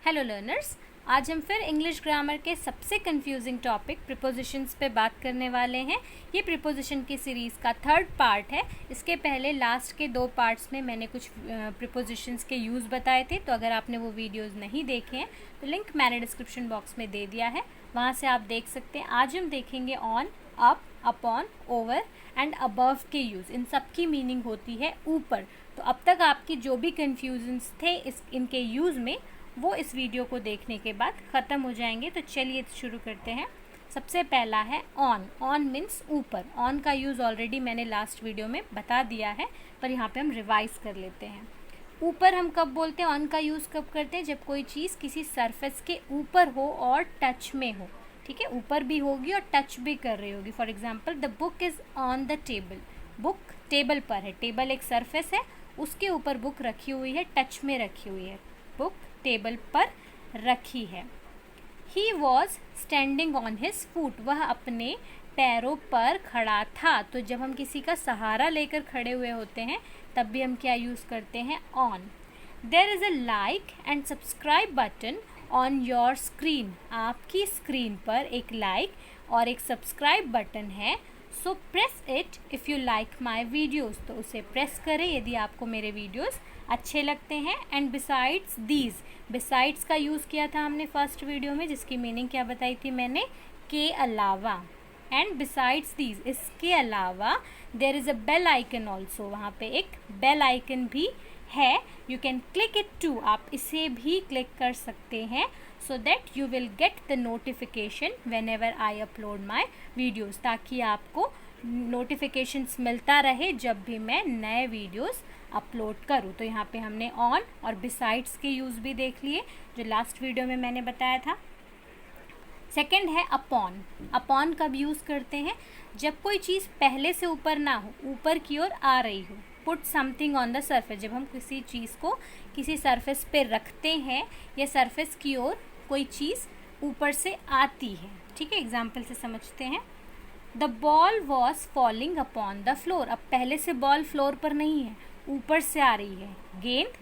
Hello learners, आज हम फिर इंग्लिश ग्रामर के सबसे कंफ्यूजिंग टॉपिक प्रीपोजिशंस पे बात करने वाले हैं। ये प्रीपोजिशन की सीरीज़ का थर्ड पार्ट है। इसके पहले लास्ट के 2 पार्ट्स में मैंने कुछ प्रीपोजिशंस के यूज़ बताए थे, तो अगर आपने वो वीडियोस नहीं देखे हैं तो लिंक मैंने डिस्क्रिप्शन बॉक्स में दे दिया है, वहाँ से आप देख सकते हैं। आज हम देखेंगे on, up, upon, over and above के यूज़। इन सब की मीनिंग होती है ऊपर। तो अब तक आपकी जो भी कन्फ्यूजन्स थे इनके यूज़ में, वो इस वीडियो को देखने के बाद ख़त्म हो जाएंगे। तो चलिए शुरू करते हैं। सबसे पहला है ऑन। ऑन मीन्स ऊपर। ऑन का यूज़ ऑलरेडी मैंने लास्ट वीडियो में बता दिया है, पर यहाँ पे हम रिवाइज कर लेते हैं। ऊपर हम कब बोलते हैं, ऑन का यूज़ कब करते हैं? जब कोई चीज़ किसी सरफेस के ऊपर हो और टच में हो। ठीक है, ऊपर भी होगी और टच भी कर रही होगी। For example, the book is on the table. Book table पर है। टेबल एक सरफेस है, उसके ऊपर बुक रखी हुई है, टच में रखी हुई है। बुक टेबल पर रखी है। He was standing on his foot. वह अपने पैरों पर खड़ा था। तो जब हम किसी का सहारा लेकर खड़े हुए होते हैं तब भी हम क्या यूज़ करते हैं? On. There is a like and subscribe button on your screen. आपकी स्क्रीन पर एक लाइक और एक सब्सक्राइब बटन है। सो press it if you like my videos. तो उसे प्रेस करें यदि आपको मेरे वीडियोज़ अच्छे लगते हैं। And besides these. बिसाइड्स का यूज़ किया था हमने फर्स्ट वीडियो में, जिसकी मीनिंग क्या बताई थी मैंने? के अलावा। एंड बिसाइड्स दीज, इसके अलावा there is a bell icon also. वहाँ पे एक बेल आइकन भी है। You can click it too. आप इसे भी क्लिक कर सकते हैं, so that you will get the notification whenever I upload my videos, ताकि आपको नोटिफिकेशंस मिलता रहे जब भी मैं नए वीडियोज़ अपलोड करूँ। तो यहाँ पे हमने ऑन और बिसाइड्स के यूज़ भी देख लिए, जो लास्ट वीडियो में मैंने बताया था। सेकंड है अपॉन। अपॉन कब यूज़ करते हैं? जब कोई चीज़ पहले से ऊपर ना हो, ऊपर की ओर आ रही हो। Put something on the surface. जब हम किसी चीज़ को किसी सरफेस पे रखते हैं या सरफेस की ओर कोई चीज़ ऊपर से आती है। ठीक है, एग्जाम्पल से समझते हैं। The ball was falling upon the floor. अब पहले से बॉल फ्लोर पर नहीं है, ऊपर से आ रही है। गेंद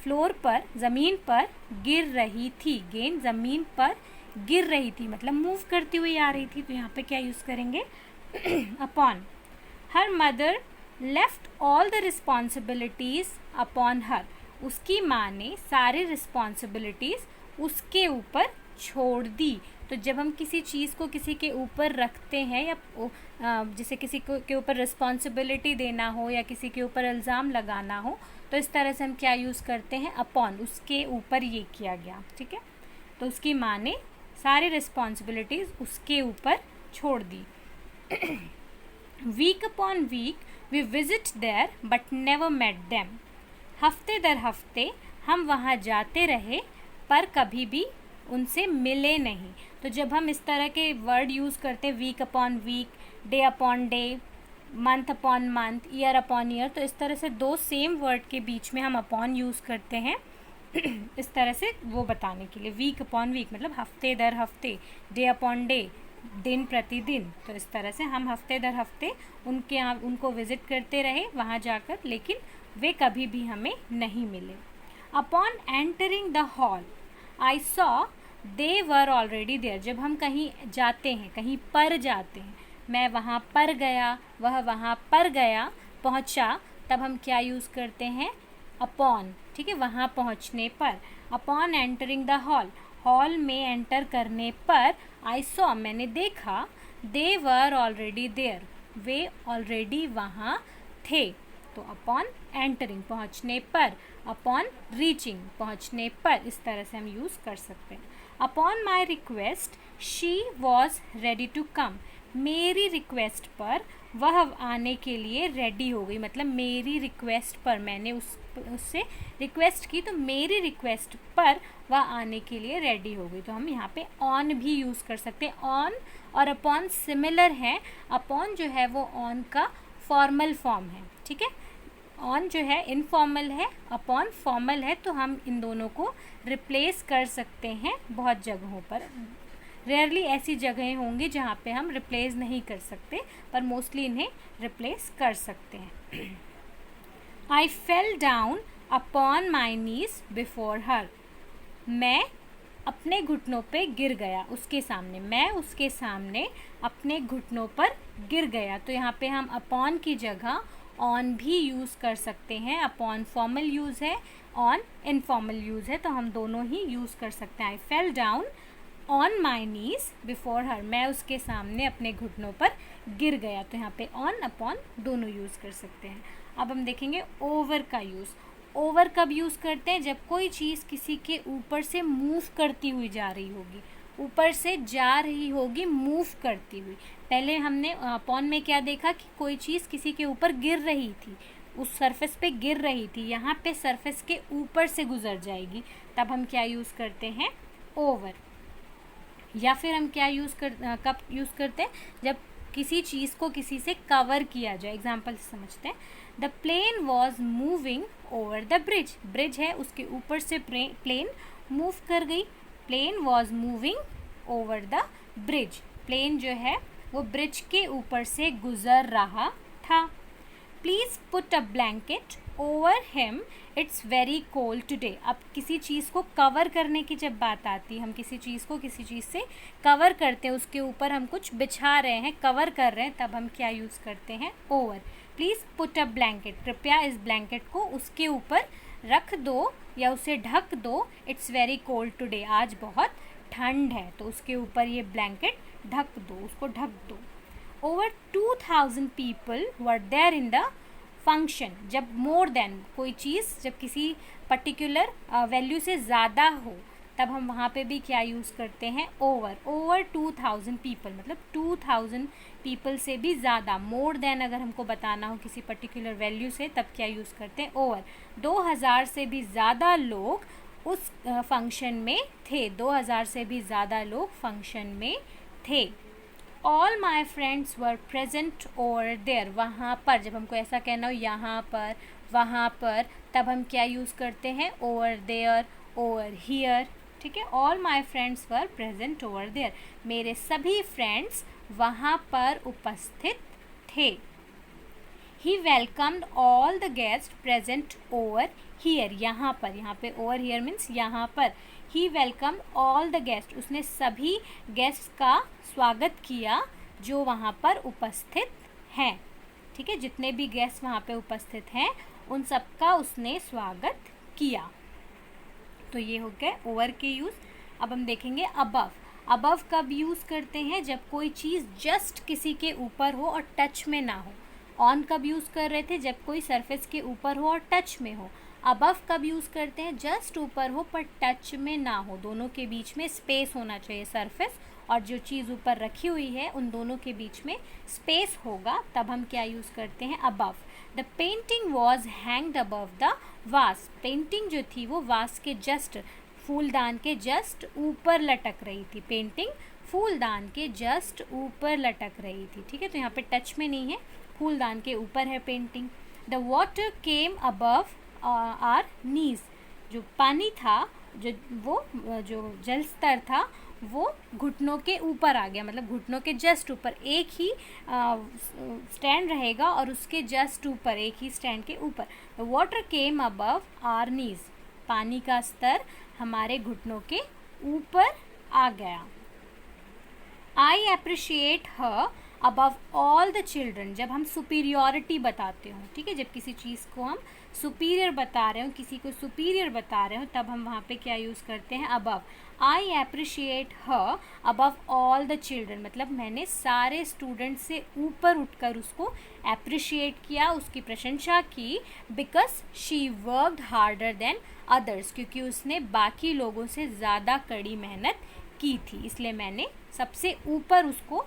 फ्लोर पर, ज़मीन पर गिर रही थी। गेंद ज़मीन पर गिर रही थी, मतलब मूव करती हुई आ रही थी। तो यहाँ पे क्या यूज़ करेंगे? Upon. Her mother left all the responsibilities upon her. उसकी माँ ने सारी रिस्पॉन्सिबिलिटीज़ उसके ऊपर छोड़ दी। तो जब हम किसी चीज़ को किसी के ऊपर रखते हैं, या जैसे किसी को के ऊपर रिस्पॉन्सिबिलिटी देना हो या किसी के ऊपर इल्ज़ाम लगाना हो, तो इस तरह से हम क्या यूज़ करते हैं? अपॉन। उसके ऊपर ये किया गया। ठीक है, तो उसकी माँ ने सारी रिस्पॉन्सिबिलिटीज़ उसके ऊपर छोड़ दी। Week upon week we visit there but never met them. हफ्ते दर हफ्ते हम वहाँ जाते रहे पर कभी भी उनसे मिले नहीं। तो जब हम इस तरह के वर्ड यूज़ करते हैं, week upon week, day upon day, month upon month, year upon year, तो इस तरह से 2 सेम वर्ड के बीच में हम अपॉन यूज़ करते हैं इस तरह से वो बताने के लिए। वीक अपॉन वीक मतलब हफ्ते दर हफ्ते, डे अपॉन डे, दिन प्रतिदिन। तो इस तरह से हम हफ्ते दर हफ्ते उनके यहाँ उनको विज़िट करते रहे वहाँ जाकर, लेकिन वे कभी भी हमें नहीं मिले। Upon entering the hall I saw they were already there. जब हम कहीं जाते हैं, कहीं पर जाते हैं, मैं वहाँ पर गया, वह वहाँ पर गया, पहुँचा, तब हम क्या यूज़ करते हैं? अपॉन। ठीक है, वहाँ पहुँचने पर। Upon entering the hall, hall में एंटर करने पर, आई सॉ मैंने देखा, दे वर ऑलरेडी देयर, वे ऑलरेडी वहाँ थे। तो अपॉन एंटरिंग पहुँचने पर, अपॉन रीचिंग पहुँचने पर, इस तरह से हम यूज़ कर सकते हैं। Upon my request she was ready to come. मेरी रिक्वेस्ट पर वह आने के लिए रेडी हो गई। मतलब मेरी रिक्वेस्ट पर, मैंने उससे रिक्वेस्ट की, तो मेरी रिक्वेस्ट पर वह आने के लिए रेडी हो गई। तो हम यहाँ पे ऑन भी यूज़ कर सकते हैं। ऑन और अपॉन सिमिलर है। अपॉन जो है वो ऑन का फॉर्मल फॉर्म है। ठीक है, ऑन जो है इनफॉर्मल है, अपॉन फॉर्मल है। तो हम इन दोनों को रिप्लेस कर सकते हैं बहुत जगहों पर। रेयरली ऐसी जगहें होंगी जहाँ पे हम रिप्लेस नहीं कर सकते, पर मोस्टली इन्हें रिप्लेस कर सकते हैं। I fell down upon my knees before her. मैं अपने घुटनों पे गिर गया, उसके सामने, मैं उसके सामने अपने घुटनों पर गिर गया। तो यहाँ पे हम अपॉन की जगह ऑन भी यूज़ कर सकते हैं। अपॉन फॉर्मल यूज़ है, ऑन इनफॉर्मल यूज़ है, तो हम दोनों ही यूज़ कर सकते हैं। I fell down on my knees before her, मैं उसके सामने अपने घुटनों पर गिर गया। तो यहाँ पे ऑन अपॉन दोनों यूज़ कर सकते हैं। अब हम देखेंगे ओवर का यूज़। ओवर कब यूज़ करते हैं? जब कोई चीज़ किसी के ऊपर से मूव करती हुई जा रही होगी, ऊपर से जा रही होगी मूव करती हुई। पहले हमने अपॉन में क्या देखा कि कोई चीज़ किसी के ऊपर गिर रही थी, उस सरफेस पे गिर रही थी, यहाँ पे सरफेस के ऊपर से गुजर जाएगी, तब हम क्या यूज़ करते हैं? ओवर। या फिर हम क्या कब यूज़ करते हैं? जब किसी चीज़ को किसी से कवर किया जाए। एग्जाम्पल से समझते हैं। The plane was moving over the bridge, bridge है उसके ऊपर से प्लेन मूव कर गई। Plane was moving over the bridge, plane जो है वो ब्रिज के ऊपर से गुजर रहा था। Please put a blanket over him, it's very cold today. अब किसी चीज़ को कवर करने की जब बात आती है, हम किसी चीज़ को किसी चीज़ से कवर करते हैं, उसके ऊपर हम कुछ बिछा रहे हैं, कवर कर रहे हैं, तब हम क्या यूज़ करते हैं? Over. Please put a blanket, कृपया इस ब्लैंकेट को उसके ऊपर रख दो या उसे ढक दो। इट्स वेरी कोल्ड टुडे, आज बहुत ठंड है, तो उसके ऊपर ये ब्लैंकेट ढक दो, उसको ढक दो। Over 2000 people were there in the function. जब मोर देन कोई चीज़ जब किसी पर्टिकुलर वैल्यू से ज़्यादा हो, तब हम वहाँ पे भी क्या यूज़ करते हैं? ओवर। ओवर 2000 पीपल मतलब 2000 पीपल से भी ज़्यादा। मोर देन अगर हमको बताना हो किसी पर्टिकुलर वैल्यू से, तब क्या यूज़ करते हैं? ओवर। 2000 से भी ज़्यादा लोग उस फंक्शन में थे, 2000 से भी ज़्यादा लोग फंक्शन में थे। All my friends were present over there, वहाँ पर, जब हमको ऐसा कहना हो यहाँ पर, वहाँ पर, तब हम क्या यूज़ करते हैं? Over there, over here. ठीक है, all my friends were present over there, मेरे सभी फ्रेंड्स वहाँ पर उपस्थित थे। He welcomed all the guest present over here, यहाँ पर, यहाँ पे ओवर हियर मीन्स यहाँ पर। He welcomed all the guest, उसने सभी गेस्ट का स्वागत किया जो वहाँ पर उपस्थित हैं। ठीक है, जितने भी गेस्ट वहाँ पे उपस्थित हैं उन सबका उसने स्वागत किया। तो ये हो गए ओवर के यूज़। अब हम देखेंगे अबव। अबव कब यूज़ करते हैं? जब कोई चीज़ जस्ट किसी के ऊपर हो और टच में ना हो। ऑन कब यूज़ कर रहे थे? जब कोई सरफेस के ऊपर हो और टच में हो। अबव कब यूज़ करते हैं? जस्ट ऊपर हो पर टच में ना हो, दोनों के बीच में स्पेस होना चाहिए। सरफेस और जो चीज़ ऊपर रखी हुई है उन दोनों के बीच में स्पेस होगा, तब हम क्या यूज़ करते हैं? Above. The painting was hanged above the वास, पेंटिंग जो थी वो वास के जस्ट, फूलदान के जस्ट ऊपर लटक रही थी। पेंटिंग फूलदान के जस्ट ऊपर लटक रही थी। ठीक है, तो यहाँ पे टच में नहीं है, फूलदान के ऊपर है painting. The water came above our knees, जो पानी था, जो जल स्तर था वो घुटनों के ऊपर आ गया, मतलब घुटनों के जस्ट ऊपर। एक ही स्टैंड रहेगा और उसके जस्ट ऊपर, एक ही स्टैंड के ऊपर। The water came above our knees, पानी का स्तर हमारे घुटनों के ऊपर आ गया। I appreciate her above all the children, जब हम सुपीरियॉरिटी बताते हो, ठीक है, जब किसी चीज़ को हम सुपीरियर बता रहे हो, किसी को सुपीरियर बता रहे हो, तब हम वहाँ पे क्या यूज़ करते हैं? Above. I appreciate her above all the children, मतलब मैंने सारे स्टूडेंट से ऊपर उठकर उसको अप्रिशिएट किया, उसकी प्रशंसा की। Because she worked harder than others, क्योंकि उसने बाकी लोगों से ज़्यादा कड़ी मेहनत की थी, इसलिए मैंने सबसे ऊपर उसको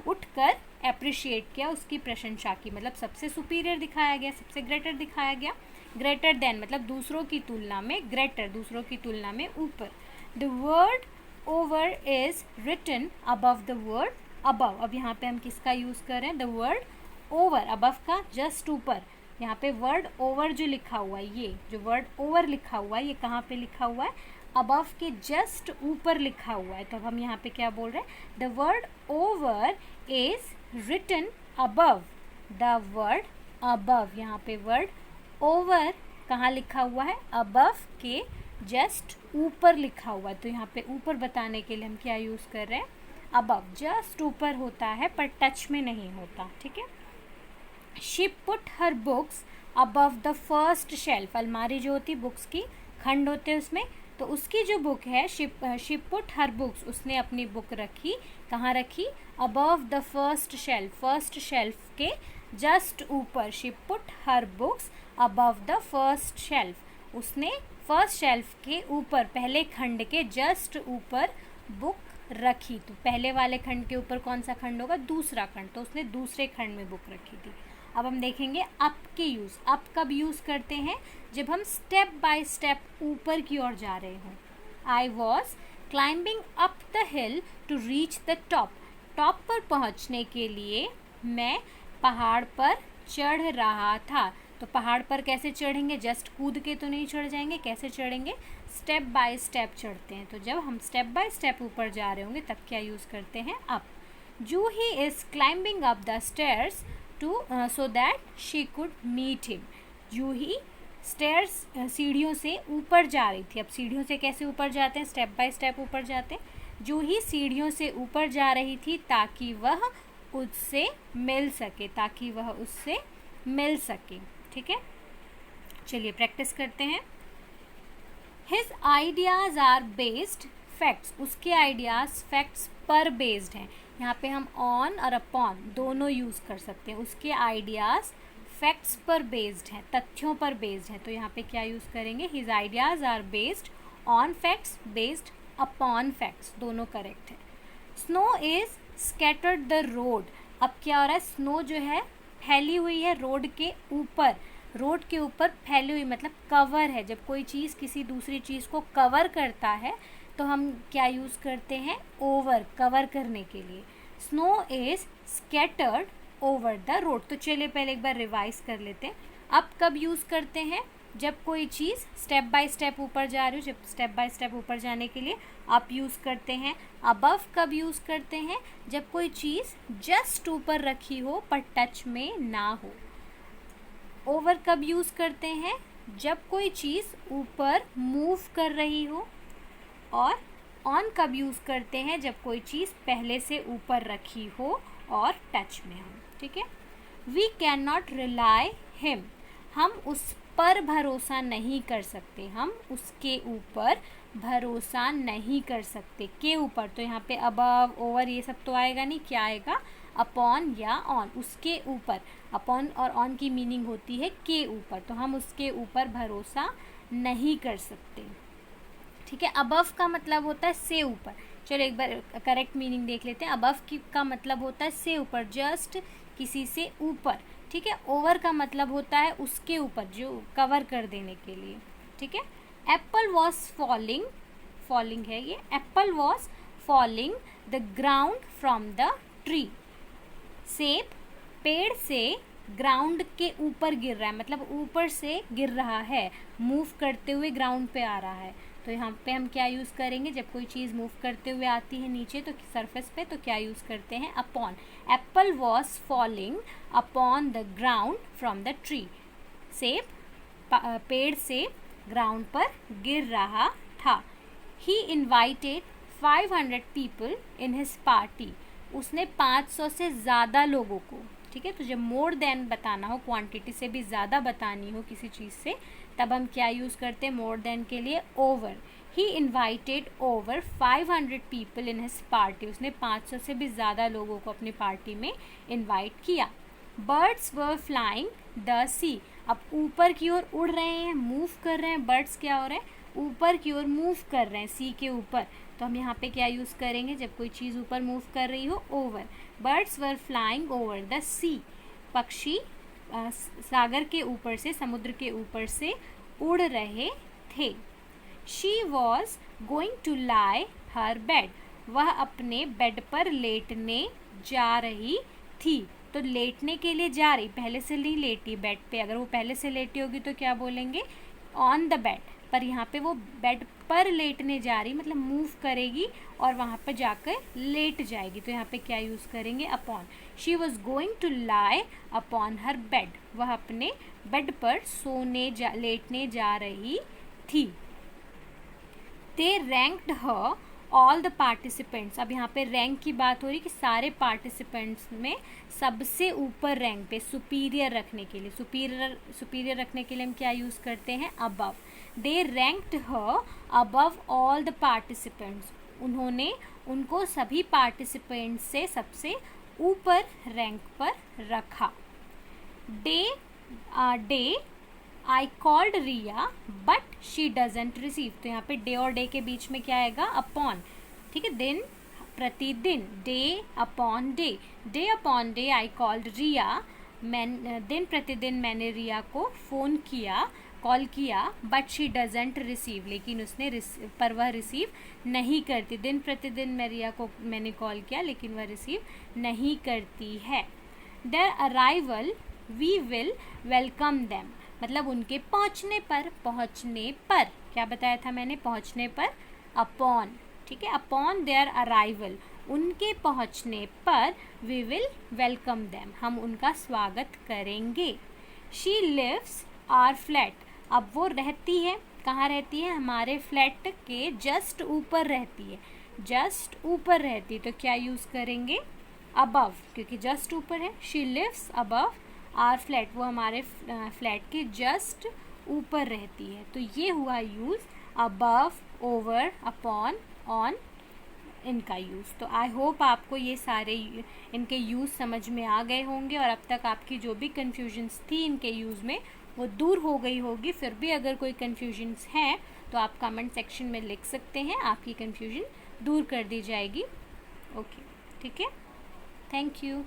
उठकर अप्रिशिएट किया, उसकी प्रशंसा की। मतलब सबसे सुपीरियर दिखाया गया, सबसे ग्रेटर दिखाया गया। ग्रेटर देन मतलब दूसरों की तुलना में, ग्रेटर दूसरों की तुलना में ऊपर। The word over is written above the word above. अब यहाँ पे हम किसका यूज़ कर रहे हैं? द वर्ड ओवर, अबव का जस्ट ऊपर। यहाँ पे वर्ड ओवर जो लिखा हुआ है, ये जो वर्ड ओवर लिखा हुआ है, ये कहाँ पे लिखा हुआ है? अबव के जस्ट ऊपर लिखा हुआ है। तो अब हम यहाँ पे क्या बोल रहे हैं? The word over is written above the word above. यहाँ पे वर्ड ओवर कहाँ लिखा हुआ है? अबव के जस्ट ऊपर लिखा हुआ है, तो यहाँ पे ऊपर बताने के लिए हम क्या यूज़ कर रहे हैं, अबव। जस्ट ऊपर होता है पर टच में नहीं होता, ठीक है। She put her books above the first shelf, अलमारी जो होती बुक्स की खंड होते हैं उसमें, तो उसकी जो बुक है शी पुट हर बुक्स, उसने अपनी बुक रखी, कहाँ रखी, above the first shelf, first shelf के जस्ट ऊपर। She put her books above the first shelf, उसने फर्स्ट शेल्फ के ऊपर, पहले खंड के जस्ट ऊपर बुक रखी। तो पहले वाले खंड के ऊपर कौन सा खंड होगा, दूसरा खंड, तो उसने दूसरे खंड में बुक रखी थी। अब हम देखेंगे अप के यूज़। अप कब यूज़ करते हैं, जब हम स्टेप बाय स्टेप ऊपर की ओर जा रहे हों। I was climbing up the hill to reach the top, top पर पहुंचने के लिए मैं पहाड़ पर चढ़ रहा था। तो पहाड़ पर कैसे चढ़ेंगे, जस्ट कूद के तो नहीं चढ़ जाएंगे, कैसे चढ़ेंगे, स्टेप बाय स्टेप चढ़ते हैं। तो जब हम स्टेप बाय स्टेप ऊपर जा रहे होंगे तब क्या यूज़ करते हैं, up. Juhi is climbing up the stairs to so that she could meet him. Juhi stairs सीढ़ियों से ऊपर जा रही थी। अब सीढ़ियों से कैसे ऊपर जाते हैं, स्टेप बाय स्टेप ऊपर जाते हैं। जूही सीढ़ियों से ऊपर जा रही थी ताकि वह उससे मिल सके, ताकि वह उससे मिल सके, ठीक है। चलिए प्रैक्टिस करते हैं। His ideas are based facts, उसके आइडियाज़ फैक्ट्स पर बेस्ड हैं। यहाँ पे हम ऑन और अपॉन दोनों यूज़ कर सकते हैं। उसके आइडियाज़ फैक्ट्स पर बेस्ड हैं, तथ्यों पर बेस्ड हैं, तो यहाँ पे क्या यूज़ करेंगे, his ideas are based on facts, based upon facts, दोनों करेक्ट है। Snow is scattered the road, अब क्या हो रहा है, स्नो जो है फैली हुई है रोड के ऊपर, रोड के ऊपर फैली हुई मतलब कवर है। जब कोई चीज़ किसी दूसरी चीज़ को कवर करता है तो हम क्या यूज़ करते हैं, ओवर, कवर करने के लिए। Snow is scattered over the road. तो चलिए पहले एक बार रिवाइज कर लेते हैं। अब कब यूज़ करते हैं, जब कोई चीज़ स्टेप बाय स्टेप ऊपर जा रही हो, जब स्टेप बाय स्टेप ऊपर जाने के लिए आप यूज़ करते हैं। अबव कब यूज़ करते हैं, जब कोई चीज़ जस्ट ऊपर रखी हो पर टच में ना हो। ओवर कब यूज़ करते हैं, जब कोई चीज़ ऊपर मूव कर रही हो। और ऑन कब यूज़ करते हैं, जब कोई चीज़ पहले से ऊपर रखी हो और टच में हो, ठीक है। We can not rely him, हम उस पर भरोसा नहीं कर सकते, हम उसके ऊपर भरोसा नहीं कर सकते। के ऊपर, तो यहाँ पे अबव, ओवर ये सब तो आएगा नहीं, क्या आएगा, अपॉन या ऑन, उसके ऊपर। अपॉन और ऑन की मीनिंग होती है के ऊपर, तो हम उसके ऊपर भरोसा नहीं कर सकते, ठीक है। अबव का मतलब होता है से ऊपर। चलो एक बार करेक्ट मीनिंग देख लेते हैं। अबव की का मतलब होता है से ऊपर, जस्ट किसी से ऊपर, ठीक है। ओवर का मतलब होता है उसके ऊपर, जो कवर कर देने के लिए, ठीक है। एप्पल वॉज फॉलिंग, फॉलिंग है ये, Apple was falling the ground from the tree. सेब पेड़ से ग्राउंड के ऊपर गिर रहा है, मतलब ऊपर से गिर रहा है, मूव करते हुए ग्राउंड पे आ रहा है। तो यहाँ पे हम क्या यूज़ करेंगे, जब कोई चीज़ मूव करते हुए आती है नीचे तो सरफेस पे, तो क्या यूज़ करते हैं, upon. Apple was falling upon the ground from the tree. सेब पेड़ से ग्राउंड पर गिर रहा था। ही invited 500 people in his party, उसने 500 से ज़्यादा लोगों को, ठीक है। तो जब मोर देन बताना हो, क्वांटिटी से भी ज़्यादा बतानी हो किसी चीज़ से, तब हम क्या यूज़ करते हैं, मोर देन के लिए over. He invited over 500 people in his party, उसने 500 से भी ज़्यादा लोगों को अपनी पार्टी में इन्वाइट किया। बर्ड्स वर फ्लाइंग द सी, अब ऊपर की ओर उड़ रहे हैं, मूव कर रहे हैं, बर्ड्स क्या हो रहे हैं, ऊपर की ओर मूव कर रहे हैं, सी के ऊपर। तो हम यहाँ पे क्या यूज़ करेंगे, जब कोई चीज़ ऊपर मूव कर रही हो, over. Birds were flying over the sea, पक्षी सागर के ऊपर से, समुद्र के ऊपर से उड़ रहे थे। She was going to lie her bed, वह अपने बेड पर लेटने जा रही थी। तो लेटने के लिए जा रही, पहले से नहीं लेटी बेड पे, अगर वो पहले से लेटी होगी तो क्या बोलेंगे, ऑन द बेड। पर यहाँ पे वो बेड पर लेटने जा रही, मतलब मूव करेगी और वहाँ पर जाकर लेट जाएगी, तो यहाँ पे क्या यूज़ करेंगे, upon. She was going to lie upon her bed, वह अपने बेड पर लेटने जा रही थी। They ranked her all the participants. अब यहाँ पे रैंक की बात हो रही कि सारे पार्टिसिपेंट्स में सबसे ऊपर रैंक पे, सुपीरियर रखने के लिए, सुपीरियर रखने के लिए हम क्या यूज़ करते हैं, above. They ranked her above all the participants. उन्होंने उनको सभी पार्टिसिपेंट्स से सबसे ऊपर रैंक पर रखा। Day I called Riya but she doesn't receive. तो यहाँ पे डे और डे के बीच में क्या आएगा, अपॉन, ठीक है, दिन, प्रतिदिन, day upon day. Day upon day I called Riya, दिन प्रतिदिन मैंने रिया को फ़ोन किया, कॉल किया, बट शी डजेंट रिसीव, लेकिन उसने पर वह रिसीव नहीं करती। दिन प्रतिदिन मैं रिया को मैंने कॉल किया लेकिन वह रिसीव नहीं करती है। Their arrival we will welcome them, मतलब उनके पहुंचने पर क्या बताया था मैंने, पहुंचने पर, अपॉन, ठीक है, अपॉन देयर अराइवल, उनके पहुंचने पर, वी विल वेलकम देम, हम उनका स्वागत करेंगे। शी लिव्स आवर फ्लैट, अब वो रहती है, कहाँ रहती है, हमारे फ्लैट के जस्ट ऊपर रहती है, जस्ट ऊपर रहती है, तो क्या यूज़ करेंगे, अबव, क्योंकि जस्ट ऊपर है। She lives above our flat, वो हमारे फ्लैट के जस्ट ऊपर रहती है, तो ये हुआ use above, over, upon, on, इनका यूज़। तो आई होप आपको ये सारे इनके यूज़ समझ में आ गए होंगे और अब तक आपकी जो भी कन्फ्यूजन्स थी इनके यूज़ में वो दूर हो गई होगी। फिर भी अगर कोई कन्फ्यूजन्स हैं तो आप कमेंट सेक्शन में लिख सकते हैं, आपकी कन्फ्यूजन दूर कर दी जाएगी। ओके, ठीक है, थैंक यू।